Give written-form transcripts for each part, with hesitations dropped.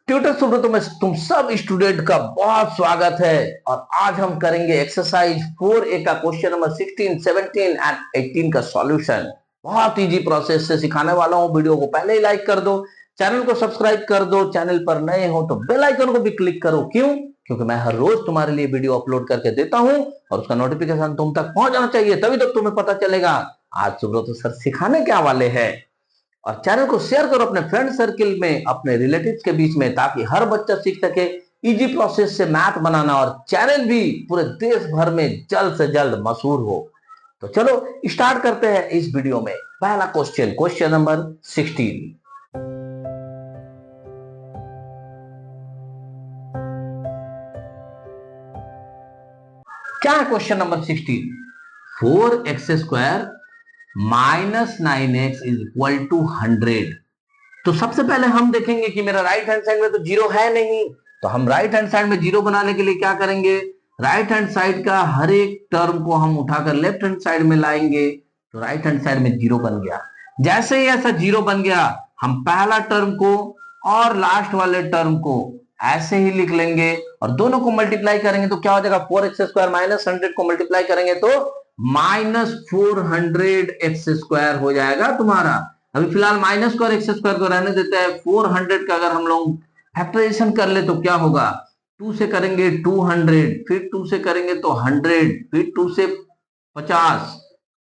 Tutor Subroto में तुम सब स्टूडेंट का बहुत स्वागत है। और आज हम करेंगे एक्सरसाइज 4A का क्वेश्चन नंबर 16, 17 एंड 18 का सॉल्यूशन। बहुत इजी प्रोसेस से सिखाने वाला हूं। वीडियो को पहले ही लाइक कर दो, चैनल को सब्सक्राइब कर दो, चैनल पर नए हो तो बेल आइकन को भी क्लिक करो। क्यों? क्योंकि मैं हर रोज तुम्हारे लिए वीडियो अपलोड करके देता हूं और उसका नोटिफिकेशन तुम तक पहुंच जाना चाहिए, तभी तक तुम्हें पता चलेगा आज सुब्रतो सर सिखाने क्या वाले हैं। और चैनल को शेयर करो अपने फ्रेंड सर्किल में, अपने रिलेटिव्स के बीच में, ताकि हर बच्चा सीख सके इजी प्रोसेस से मैथ बनाना और चैनल भी पूरे देश भर में जल्द से जल्द मशहूर हो। तो चलो स्टार्ट करते हैं इस वीडियो में। पहला क्वेश्चन, क्वेश्चन नंबर 16। क्या है question number 16? 4x² minus 9x is equal to 100। तो सबसे पहले हम देखेंगे कि मेरा राइट हैंड साइड में तो जीरो है नहीं, तो हम राइट हैंड साइड में जीरो बनाने के लिए क्या करेंगे? राइट हैंड साइड का हर एक टर्म को हम उठाकर लेफ्ट हैंड साइड में लाएंगे, तो राइट हैंड साइड में जीरो बन गया। जैसे ही ऐसा जीरो बन गया, हम पहला टर्म को और लास्ट वाले टर्म को ऐसे ही लिख लेंगे और दोनों को मल्टीप्लाई करेंगे तो क्या हो जाएगा? 4x² माइनस 100 को मल्टीप्लाई करेंगे तो -400x² हो जाएगा तुम्हारा। अभी फिलहाल माइनस को और x² को रहने देते हैं। 400 का अगर हम लोग फैक्टराइजेशन कर ले तो क्या होगा? 2 से करेंगे 200, फिर 2 से करेंगे तो 100, फिर 2 से 50,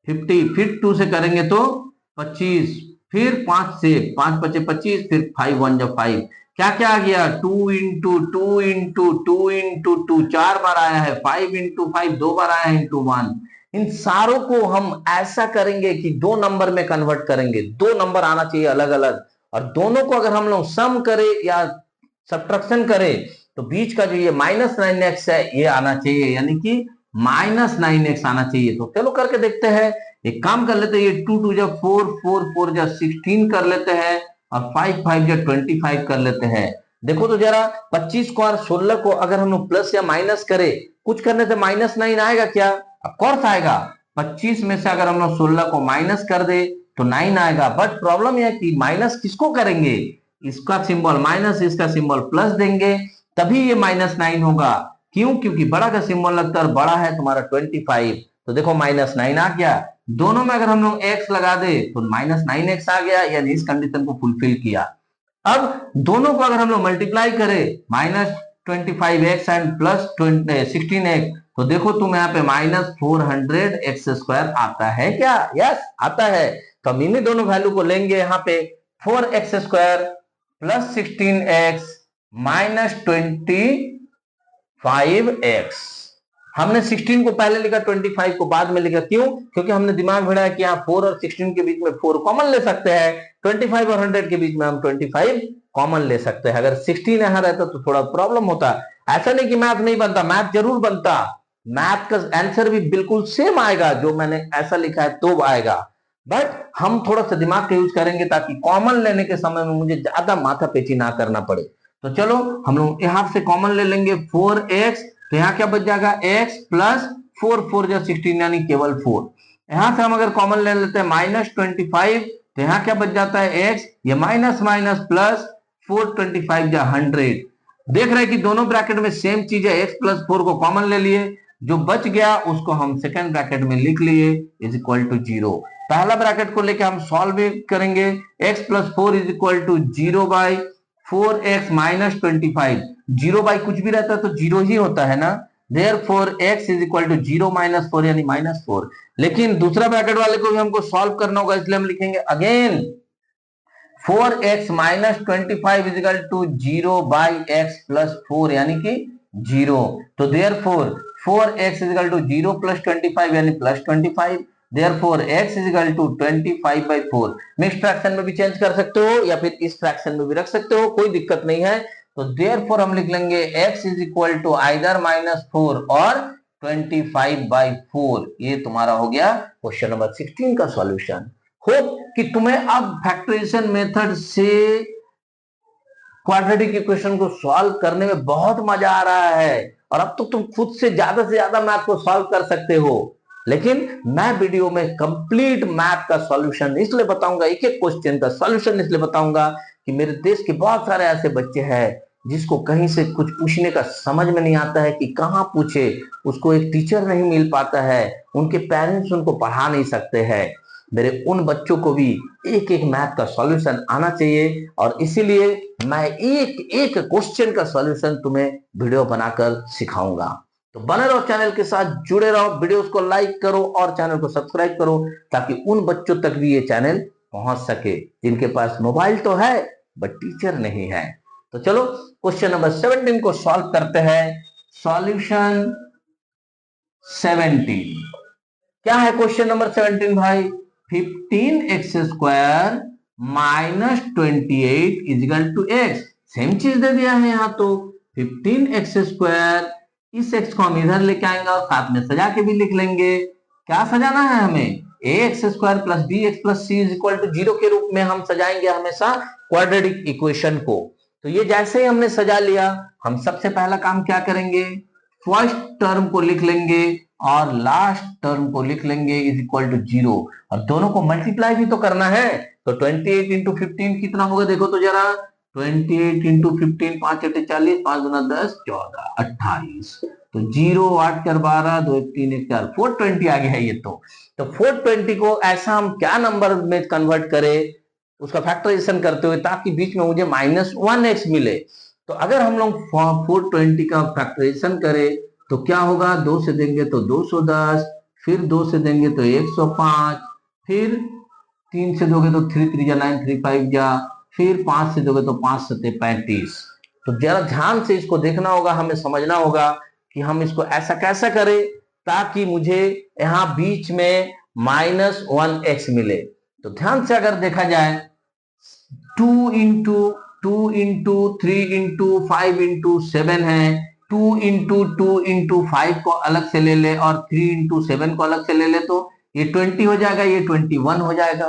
50, फिर 2 से करेंगे तो 25, फिर 5 से 5 पचे 25, फिर 5 1 जब 5, क्या क्या आ गया? 2 इंटू 2 इंटू 2 इंटू 2 4 बार आया है, 5 इंटू 5 2 बार आया है, इंटू 1। इन सारों को हम ऐसा करेंगे कि दो नंबर में कन्वर्ट करेंगे, दो नंबर आना चाहिए अलग अलग, और दोनों को अगर हम लोग सम करें या सब्ट्रैक्शन करें तो बीच का जो ये -9x है ये आना चाहिए, यानी कि -9x आना चाहिए। तो चलो करके देखते हैं। एक काम कर लेते हैं, ये 2 2 जब 4, 4 4 जब 16 कर लेते हैं और 5 5 जब 25 कर लेते हैं। देखो तो जरा 25 को और 16 को अगर हम लोग प्लस या माइनस करें, कुछ करने से -9 आएगा क्या? ऑफ कोर्स आएगा। 25 में से अगर हम लोग 16 को माइनस कर दे तो 9 आएगा। बट प्रॉब्लम यह है कि माइनस किसको करेंगे? इसका सिंबल माइनस, इसका सिंबल प्लस देंगे, तभी ये -9 होगा। क्यों? क्योंकि बड़ा का सिंबल लगता है, बड़ा है तुम्हारा 25। तो देखो -9 आ गया। दोनों में अगर हम लोग x लगा दे तो -9x आ गया, यानी इस कंडीशन को फुलफिल किया। अब दोनों को अगर हम लोग मल्टीप्लाई करें, -25x एंड प्लस 16x, तो देखो तुम यहाँ पे -400x² आता है क्या? यस आता है। तो हम इन्हीं दोनों वैल्यू को लेंगे यहाँ पे, 4x² plus 16x minus 25x। हमने 16 को पहले लिखा, 25 को बाद में लिखा। क्यों? क्योंकि हमने दिमाग भिड़ाया कि यहाँ 4 और 16 के बीच में 4 कॉमन ले सकते हैं, 25 और 100 के बीच में हम 25 कॉमन ले सकते हैं। अगर 16 यहाँ रहता तो थोड़ा प्रॉब्लम होता। ऐसा नहीं कि मैथ नहीं बनता, मैथ जरूर बनता, मैथ का आंसर भी बिल्कुल सेम आएगा, जो मैंने ऐसा लिखा है तो आएगा। बट हम थोड़ा सा दिमाग का यूज करेंगे ताकि कॉमन लेने के समय में मुझे ज्यादा माथा पेची ना करना पड़े। तो चलो हम लोग यहाँ से कॉमन ले लेंगे 4x, तो यहाँ क्या बच जाएगा? x प्लस 4 4 जो 16, यानी केवल 4। यहां से हम अगर कॉमन ले लेते हैं -25, तो यहाँ क्या बच जाता है? x, ये माइनस माइनस प्लस 4 25 जा 100। देख रहे हैं कि दोनों ब्रैकेट में सेम चीज है, x प्लस 4 को कॉमन ले लिए, जो बच गया उसको हम सेकेंड ब्रैकेट में लिख लिए इज इक्वल टू 0। पहला ब्रैकेट को लेके हम सॉल्व करेंगे, x plus 4 is equal to 0 by 4x minus 25। 0 बाई कुछ भी रहता है तो 0 ही होता है ना, therefore x is equal to 0 minus 4 यानी -4। लेकिन दूसरा ब्रैकेट वाले को भी हमको सॉल्व करना होगा, इसलिए हम लिखेंगे again 4x minus 25 is equal to 0 by x plus 4 यानी कि 0। तो therefore 4x is equal to 0 plus 25 यानी plus 25। therefore x is equal to 25 by 4। Mix fraction में भी चेंज कर सकते हो या फिर इस फ्रैक्शन में भी रख सकते हो, कोई दिक्कत नहीं है। तो therefore हम लिख लेंगे x is equal to either -4 और 25 बाई 4। ये तुम्हारा हो गया क्वेश्चन नंबर 16 का सॉल्यूशन। होप कि तुम्हें अब फैक्टराइजेशन मेथड से क्वाड्रेटिक इक्वेशन को सॉल्व करने में बहुत मजा आ रहा है और अब तो तुम खुद से ज्यादा मैथ को सॉल्व कर सकते हो। लेकिन मैं वीडियो में कंप्लीट मैथ का सॉल्यूशन इसलिए बताऊंगा, एक एक क्वेश्चन का सॉल्यूशन इसलिए बताऊंगा कि मेरे देश के बहुत सारे ऐसे बच्चे हैं जिसको कहीं से कुछ पूछने का समझ में नहीं आता है कि कहाँ पूछे, उसको एक टीचर नहीं मिल पाता है, उनके पेरेंट्स उनको पढ़ा नहीं सकते हैं, मेरे उन बच्चों को भी एक एक मैथ का सॉल्यूशन आना चाहिए। और इसीलिए मैं एक एक क्वेश्चन का सॉल्यूशन तुम्हें वीडियो बनाकर सिखाऊंगा। तो बने रहो, चैनल के साथ जुड़े रहो, वीडियोस को लाइक करो और चैनल को सब्सक्राइब करो, ताकि उन बच्चों तक भी ये चैनल पहुंच सके जिनके पास मोबाइल तो है बट टीचर नहीं है। तो चलो क्वेश्चन नंबर 17 को सॉल्व करते हैं। सॉल्यूशन 17 क्या है? क्वेश्चन नंबर 17 भाई, 15x² minus 28 is equal to x. Same चीज दे दिया है यहाँ तो 15x², इस x को हम इधर लेके आएंगे और साथ में सजा के भी लिख लेंगे। क्या सजाना है हमें? ax² plus bx plus c is equal to 0 के रूप में हम सजाएंगे हमेशा क्वाड्रेटिक इक्वेशन को। तो ये जैसे ही हमने सजा लिया, हम सबसे पहला काम क्या करेंगे? फर्स्ट टर्म को लिख लेंगे और लास्ट टर्म को लिख लेंगे इज इक्वल टू 0, और दोनों को मल्टीप्लाई भी तो करना है। तो 28 इंटू 15 कितना होगा? देखो तो जरा, 28 इंटू 15, 5 8 40, 5 दूना 10, 14, 28। तो 0 8 4 12, 2 1 3 1 4, 420 आ गया है ये तो। 420 को ऐसा हम क्या नंबर में कन्वर्ट करें उसका फैक्टराइजेशन करते हुए, ताकि बीच में मुझे -1x मिले। तो अगर हम लोग 420 का फैक्टराइजेशन करें तो क्या होगा? 2 से देंगे तो 210, फिर 2 से देंगे तो 105, फिर 3 से दोगे तो 3 3 जा 9, 3 5 जा, फिर 5 से दोगे तो 5 7 35। तो जरा ध्यान से इसको देखना होगा, हमें समझना होगा कि हम इसको ऐसा कैसा करें ताकि मुझे यहाँ बीच में -1x मिले। तो ध्यान से अगर देखा जाए, 2 इंटू 2 इंटू 3 इंटू 5 इंटू 7 है, 2 इंटू 5 को अलग से ले ले और 3 इंटू 7 को अलग से ले ले, तो ये 20 हो जाएगा, ये 21 हो जाएगा।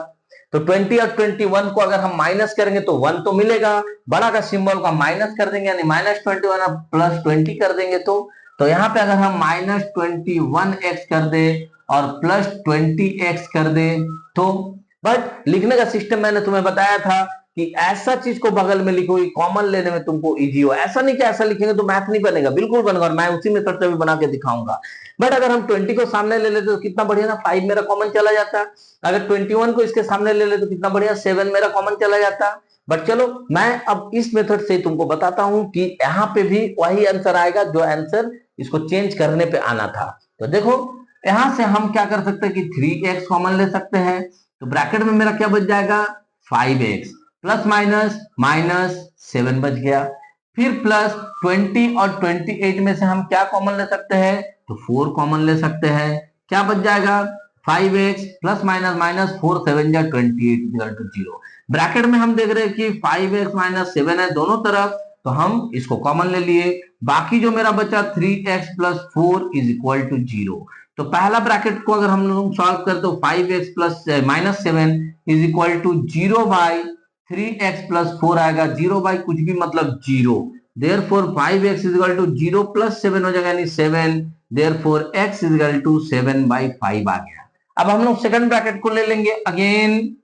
तो 20 और 21 को अगर हम माइनस करेंगे तो 1 तो मिलेगा, बड़ा का सिंबल का माइनस कर देंगे यानी -21 और +20 कर देंगे। तो यहाँ पे अगर हम -21x कर दे और +20x कर दे तो, बट लिखने का सिस्टम मैंने तुम्हें बताया था कि ऐसा चीज को बगल में लिखो कॉमन लेने में तुमको इजी हो। ऐसा नहीं कि ऐसा लिखेंगे तो मैथ नहीं बनेगा, बिल्कुल बनेगा, और मैं उसी मेथड से भी बना के दिखाऊंगा। बट अगर हम 20 को सामने ले लेते तो कितना बढ़िया ना, 5 मेरा कॉमन चला जाता। अगर 21 को इसके सामने ले लेते तो कितना बढ़िया, 7 मेरा कॉमन चला जाता। बट चलो मैं अब इस मेथड से तुमको बताता हूं कि यहाँ पे भी वही आंसर आएगा जो आंसर इसको चेंज करने पे आना था। तो देखो यहां से हम क्या कर सकते हैं कि 3x कॉमन ले सकते हैं। तो ब्रैकेट में मेरा क्या बच जाएगा? 5x प्लस माइनस -7 बच गया। फिर प्लस 20 और 28 में से हम क्या कॉमन ले सकते हैं? तो 4 कॉमन ले सकते हैं। क्या बच जाएगा? 5x प्लस माइनस 4 7 जा 28 इक्वल टू 0। ब्रैकेट में हम देख रहे हैं कि 5x - 7 है दोनों तरफ, तो हम इसको कॉमन ले लिए। बाकी जो मेरा बचा 3x plus 4 is equal to 0। तो पहला ब्रैकेट को अगर हम लोग सॉल्व करते तो 5x plus -7 is equal to 0 by 3x plus 4 आएगा। 0 बाई कुछ भी मतलब 0, therefore 5x is equal to 0 plus 7 हो जाएगा यानी 7, therefore x is equal to 7/5 आ गया। अब हम लोग सेकंड ब्रैकेट को ले लेंगे, अगेन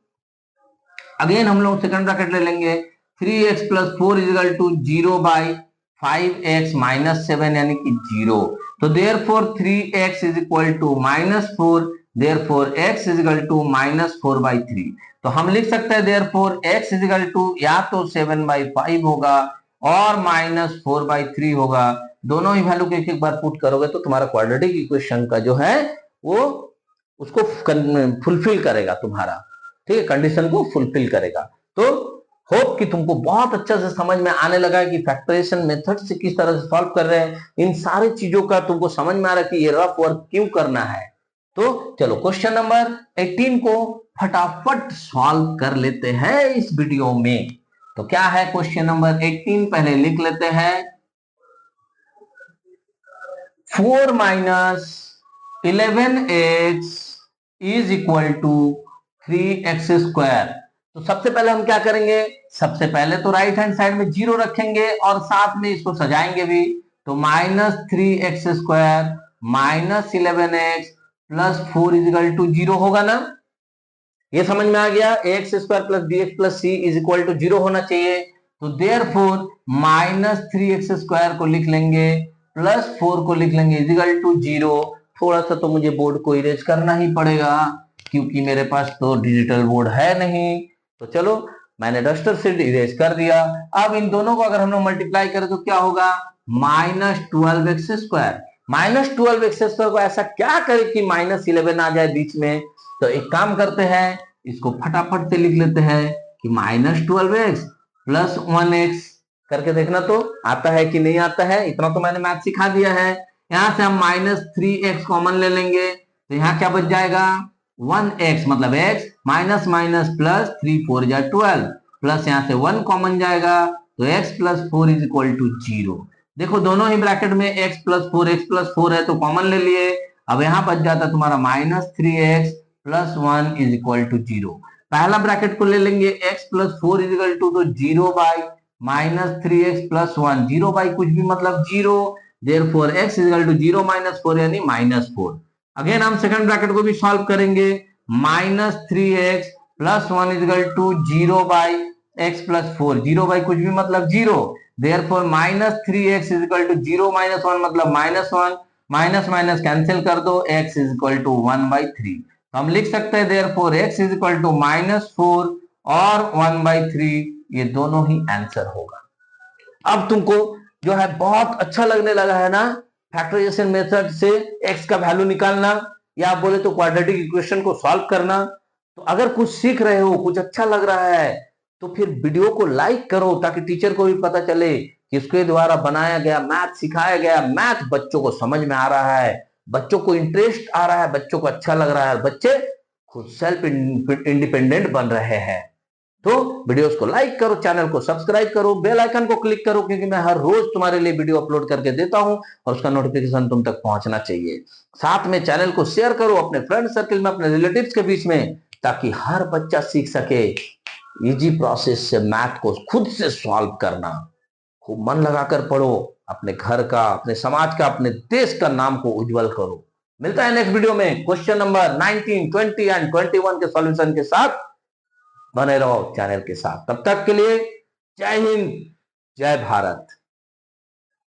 हम लोग सेकंड ब्रैकेट ले लेंगे। 3x plus 4 is equal to 0 by 5x minus 7 यानी कि 0। तो therefore 3x is equal to -4, therefore x is equal to -4/3। तो हम लिख सकते हैं therefore x is equal to या तो 7/5 होगा और -4/3 होगा। दोनों ही वैल्यू को एक एक बार पुट करोगे तो तुम्हारा क्वाड्रेटिक इक्वेशन का जो है वो उसको फुलफिल करेगा तुम्हारा, ठीक है, कंडीशन को फुलफिल करेगा। तो होप कि तुमको बहुत अच्छा से समझ में आने लगा है कि फैक्टराइजेशन मेथड से किस तरह से सॉल्व कर रहे हैं। इन सारी चीजों का तुमको समझ में आ रहा है कि ये रफ वर्क क्यों करना है। तो चलो क्वेश्चन नंबर 18 को फटाफट सॉल्व कर लेते हैं इस वीडियो में। तो क्या है क्वेश्चन नंबर 18? पहले लिख लेते हैं 4 minus 11x is equal to 3x²। तो सबसे पहले हम क्या करेंगे? सबसे पहले तो राइट हैंड साइड में 0 रखेंगे और साथ में इसको सजाएंगे भी। तो -3x² minus 11x plus 4 is equal to 0 होगा ना। ये समझ में आ गया, ax² plus bx plus c is equal to 0 होना चाहिए। तो देयरफॉर -3x² को लिख लेंगे +4 को लिख लेंगे इजिकल टू 0। थोड़ा सा तो मुझे बोर्ड को इरेज करना ही पड़ेगा क्योंकि मेरे पास तो डिजिटल बोर्ड है नहीं। तो चलो मैंने डस्टर से इरेज कर दिया। अब इन दोनों को अगर हम लोग मल्टीप्लाई करें तो क्या होगा, -12x²। -12x² को ऐसा क्या करें कि -11 आ जाए बीच में। तो एक काम करते हैं, इसको फटाफट से लिख लेते हैं कि -12x + 1x करके देखना तो आता है कि नहीं आता है। इतना तो मैंने मैथ सिखा दिया है। यहां से हम -3x कॉमन ले लेंगे तो यहाँ क्या बच जाएगा, 1x मतलब x माइनस माइनस प्लस 3 4 जा 12 प्लस यहाँ से 1 कॉमन जाएगा तो x + 4 = 0। देखो दोनों ही ब्रैकेट में x + 4 है तो कॉमन ले लिए। अब यहाँ बच जाता तुम्हारा -3x + 1 = 0। पहला ब्रैकेट को ले लेंगे x + 4 = 0/-3x + 1। 0 कुछ भी मतलब 0। देयरफॉर x = 0 - 4 यानी -4। अगेन हम सेकंड ब्रैकेट को भी सॉल्व करेंगे। -3x + 1 = 0/x + 4। 0 कुछ भी मतलब 0। देयरफॉर -3x = 0 - 1 मतलब -1। माइनस माइनस कैंसिल कर दो, x = 1/3। तो हम लिख सकते हैं देयरफॉर x = -4 और 1/3 ये दोनों ही आंसर होगा। अब तुमको जो है बहुत अच्छा लगने लगा है ना फैक्टराइजेशन मेथड से x का वैल्यू निकालना, या आप बोले तो क्वाड्रेटिक इक्वेशन को सॉल्व करना। तो अगर कुछ सीख रहे हो, कुछ अच्छा लग रहा है तो फिर वीडियो को लाइक करो ताकि टीचर को भी पता चले कि इसके द्वारा बनाया गया मैथ, सिखाया गया मैथ बच्चों को समझ में आ रहा है, बच्चों को इंटरेस्ट आ रहा है, बच्चों को अच्छा लग रहा है, बच्चे खुद सेल्फ इंडिपेंडेंट बन रहे हैं। तो वीडियोस को लाइक करो, चैनल को सब्सक्राइब करो, बेल आइकन को क्लिक करो क्योंकि मैं हर रोज तुम्हारे लिए वीडियो अपलोड करके देता हूं और उसका नोटिफिकेशन तुम तक पहुंचना चाहिए। साथ में चैनल को शेयर करो अपने फ्रेंड सर्कल में, अपने रिलेटिव्स के बीच में, ताकि हर बच्चा सीख सके इजी प्रोसेस से मैथ को खुद से सॉल्व करना। खूब मन लगाकर पढ़ो, अपने घर का, अपने समाज का, अपने देश का नाम को उज्जवल करो। मिलता है नेक्स्ट वीडियो में क्वेश्चन नंबर 19, 20 एंड 21 के सॉल्यूशन के साथ। बने रहो चैनल के साथ। तब तक के लिए जय हिंद, जय भारत।